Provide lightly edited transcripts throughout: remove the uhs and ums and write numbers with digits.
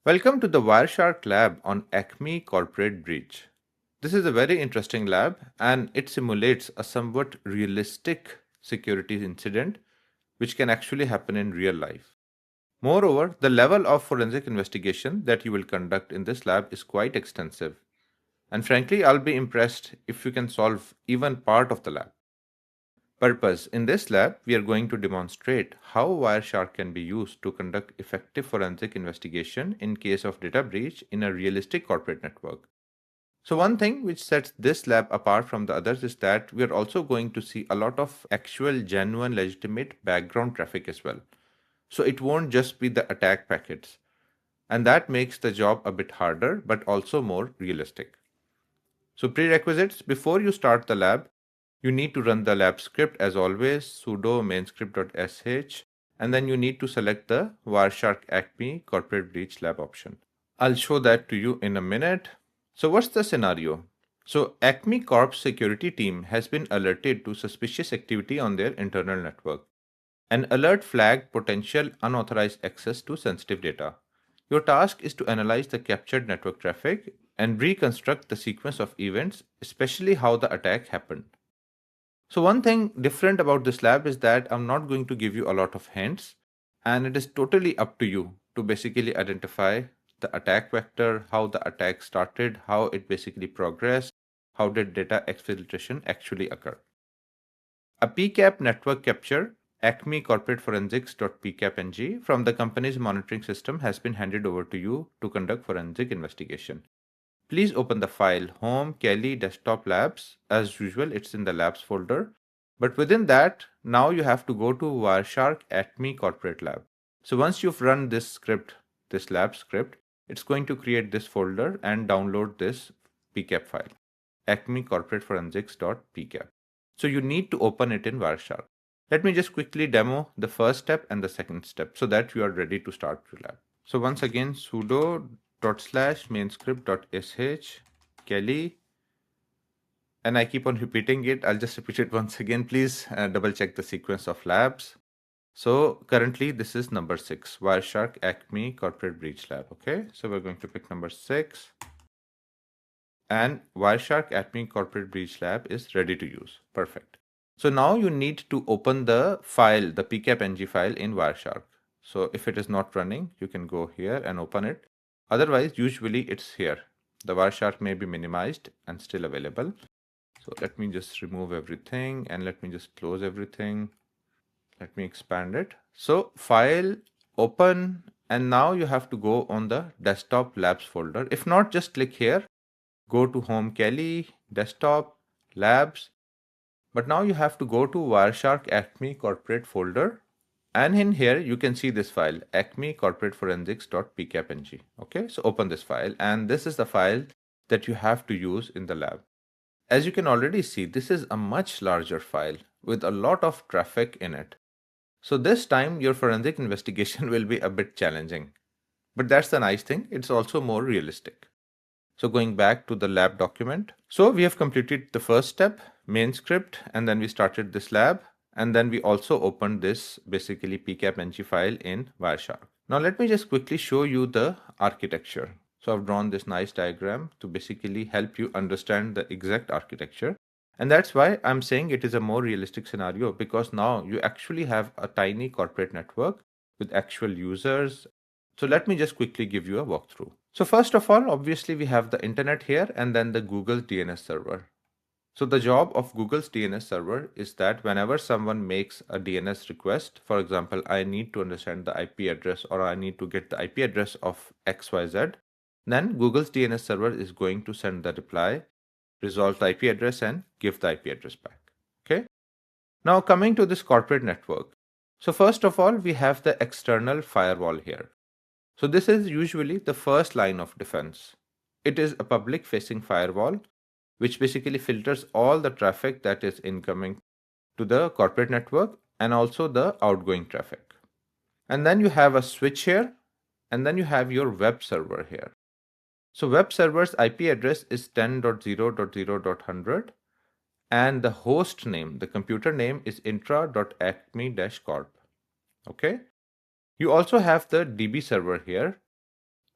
Welcome to the Wireshark lab on ACME corporate breach. This is a very interesting lab and it simulates a somewhat realistic security incident which can actually happen in real life. Moreover, the level of forensic investigation that you will conduct in this lab is quite extensive. And frankly, I'll be impressed if you can solve even part of the lab. Purpose: in this lab, we are going to demonstrate how Wireshark can be used to conduct effective forensic investigation in case of data breach in a realistic corporate network. So one thing which sets this lab apart from the others is that we are also going to see a lot of actual, genuine, legitimate background traffic as well. So it won't just be the attack packets. And that makes the job a bit harder, but also more realistic. So prerequisites: before you start the lab, you need to run the lab script as always, sudo mainscript.sh, and then you need to select the Wireshark ACME corporate breach lab option. I'll show that to you in a minute. So what's the scenario? So ACME Corp's security team has been alerted to suspicious activity on their internal network. An alert flagged potential unauthorized access to sensitive data. Your task is to analyze the captured network traffic and reconstruct the sequence of events, especially how the attack happened. So one thing different about this lab is that I'm not going to give you a lot of hints, and it is totally up to you to basically identify the attack vector, how the attack started, how it basically progressed, how did data exfiltration actually occur. A PCAP network capture, ACME Corporate Forensics.pcapng from the company's monitoring system has been handed over to you to conduct forensic investigation. Please open the file Home Kelly Desktop Labs. As usual, it's in the Labs folder. But within that, now you have to go to Wireshark ACME Corporate Lab. So once you've run this script, this lab script, it's going to create this folder and download this PCAP file, ACME Corporate Forensics.pcap. So you need to open it in Wireshark. Let me just quickly demo the first step and the second step so that you are ready to start your lab. So once again, sudo /mainscript.sh Kelly, and I keep on repeating it. I'll just repeat it once again. Please double check the sequence of labs. So currently this is number 6, Wireshark ACME Corporate Breach Lab. Okay, so we're going to pick number 6. And Wireshark ACME Corporate Breach Lab is ready to use. Perfect. So now you need to open the file, the pcapng file in Wireshark. So if it is not running, you can go here and open it. Otherwise, usually it's here. The Wireshark may be minimized and still available. So let me just remove everything and let me just close everything. Let me expand it. So file, open, and now you have to go on the desktop labs folder. If not, just click here. Go to Home Kelly, Desktop, Labs. But now you have to go to Wireshark ACME Corporate folder. And in here, you can see this file, ACME Corporate Forensics.pcapng. Okay, so open this file. And this is the file that you have to use in the lab. As you can already see, this is a much larger file with a lot of traffic in it. So this time, your forensic investigation will be a bit challenging. But that's the nice thing. It's also more realistic. So going back to the lab document. So we have completed the first step, main script, and then we started this lab. And then we also opened this basically pcapng file in Wireshark. Now let me just quickly show you the architecture. So I've drawn this nice diagram to basically help you understand the exact architecture. And that's why I'm saying it is a more realistic scenario, because now you actually have a tiny corporate network with actual users. So let me just quickly give you a walkthrough. So first of all, obviously we have the internet here and then the Google DNS server. So the job of Google's DNS server is that whenever someone makes a DNS request, for example, I need to understand the IP address or I need to get the IP address of XYZ, then Google's DNS server is going to send the reply, resolve the IP address and give the IP address back. Okay. Now coming to this corporate network. So first of all, we have the external firewall here. So this is usually the first line of defense. It is a public facing firewall which basically filters all the traffic that is incoming to the corporate network and also the outgoing traffic. And then you have a switch here, and then you have your web server here. So web server's IP address is 10.0.0.100 and the host name, the computer name is intra.acme-corp. Okay. You also have the DB server here.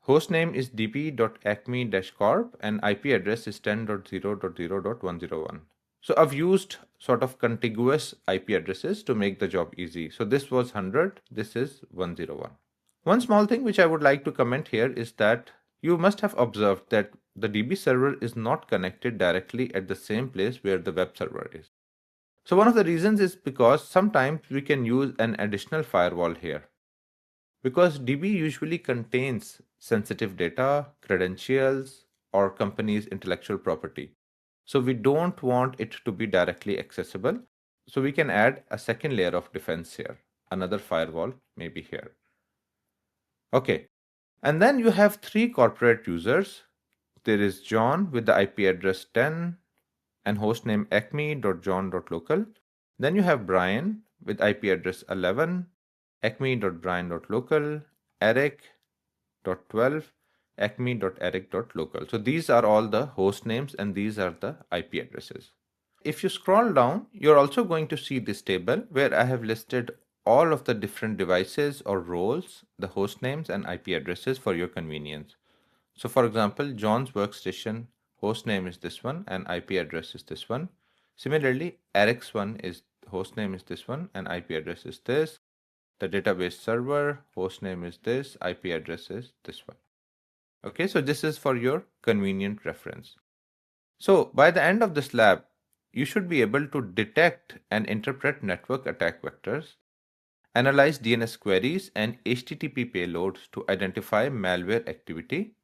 Hostname is db.acme-corp and IP address is 10.0.0.101. So I've used sort of contiguous IP addresses to make the job easy. So this was 100, this is 101. One small thing which I would like to comment here is that you must have observed that the DB server is not connected directly at the same place where the web server is. So one of the reasons is because sometimes we can use an additional firewall here. Because DB usually contains sensitive data, credentials, or company's intellectual property. So we don't want it to be directly accessible. So we can add a second layer of defense here, another firewall maybe here. Okay, and then you have three corporate users. There is John with the IP address 10 and hostname acme.john.local. Then you have Brian with IP address 11, acme.brian.local, Eric.12, acme.eric.local. So these are all the host names and these are the IP addresses. If you scroll down, you're also going to see this table where I have listed all of the different devices or roles, the host names and IP addresses for your convenience. So for example, John's workstation host name is this one and IP address is this one. Similarly, Eric's one is host name is this one and IP address is this. The database server host name is this, IP address is this one. Okay, so this is for your convenient reference. So by the end of this lab, you should be able to detect and interpret network attack vectors, analyze DNS queries and HTTP payloads to identify malware activity,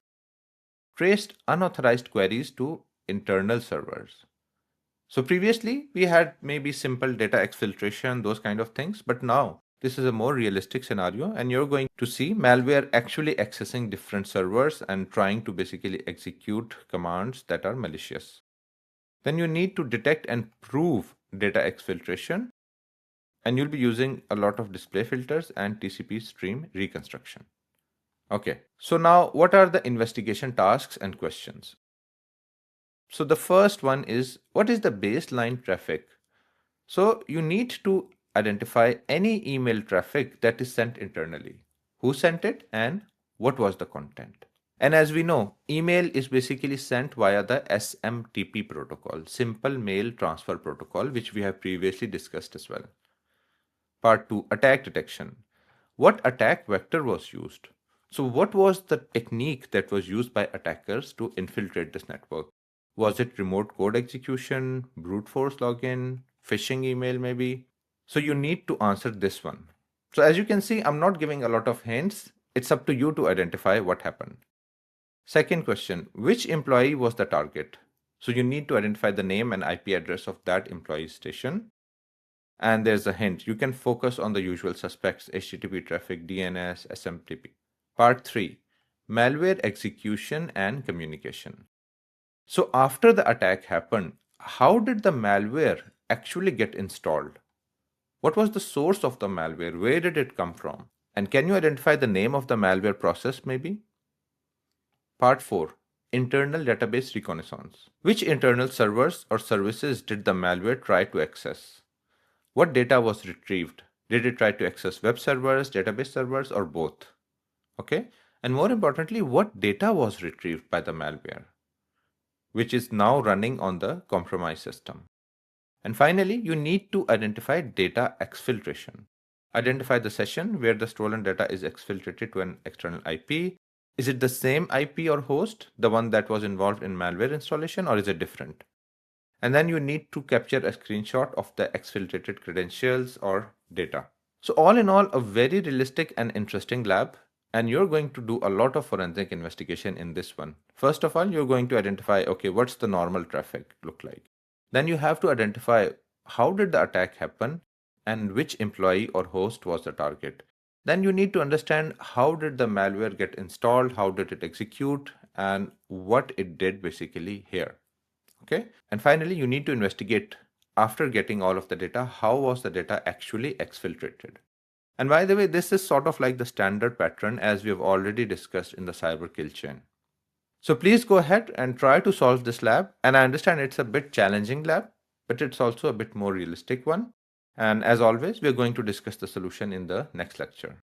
traced unauthorized queries to internal servers. So previously we had maybe simple data exfiltration, those kind of things, but now this is a more realistic scenario and you're going to see malware actually accessing different servers and trying to basically execute commands that are malicious. Then you need to detect and prove data exfiltration and you'll be using a lot of display filters and TCP stream reconstruction. Okay, so now what are the investigation tasks and questions? So the first one is, what is the baseline traffic? So you need to identify any email traffic that is sent internally. Who sent it and what was the content? And as we know, email is basically sent via the SMTP protocol, Simple Mail Transfer Protocol, which we have previously discussed as well. Part 2, attack detection. What attack vector was used? So what was the technique that was used by attackers to infiltrate this network? Was it remote code execution, brute force login, phishing email maybe? So you need to answer this one. So as you can see, I'm not giving a lot of hints. It's up to you to identify what happened. Second question, which employee was the target? So you need to identify the name and IP address of that employee's station. And there's a hint, you can focus on the usual suspects, HTTP traffic, DNS, SMTP. Part 3, malware execution and communication. So after the attack happened, how did the malware actually get installed? What was the source of the malware? Where did it come from? And can you identify the name of the malware process maybe? Part 4, internal database reconnaissance. Which internal servers or services did the malware try to access? What data was retrieved? Did it try to access web servers, database servers, or both? Okay. And more importantly, what data was retrieved by the malware, which is now running on the compromised system? And finally, you need to identify data exfiltration. Identify the session where the stolen data is exfiltrated to an external IP. Is it the same IP or host, the one that was involved in malware installation, or is it different? And then you need to capture a screenshot of the exfiltrated credentials or data. So all in all, a very realistic and interesting lab. And you're going to do a lot of forensic investigation in this one. First of all, you're going to identify, okay, what's the normal traffic look like? Then you have to identify how did the attack happen and which employee or host was the target. Then you need to understand how did the malware get installed, how did it execute, and what it did basically here. Okay. And finally, you need to investigate, after getting all of the data, how was the data actually exfiltrated? And by the way, this is sort of like the standard pattern as we have already discussed in the cyber kill chain. So please go ahead and try to solve this lab. And I understand it's a bit challenging lab, but it's also a bit more realistic one. And as always, we're going to discuss the solution in the next lecture.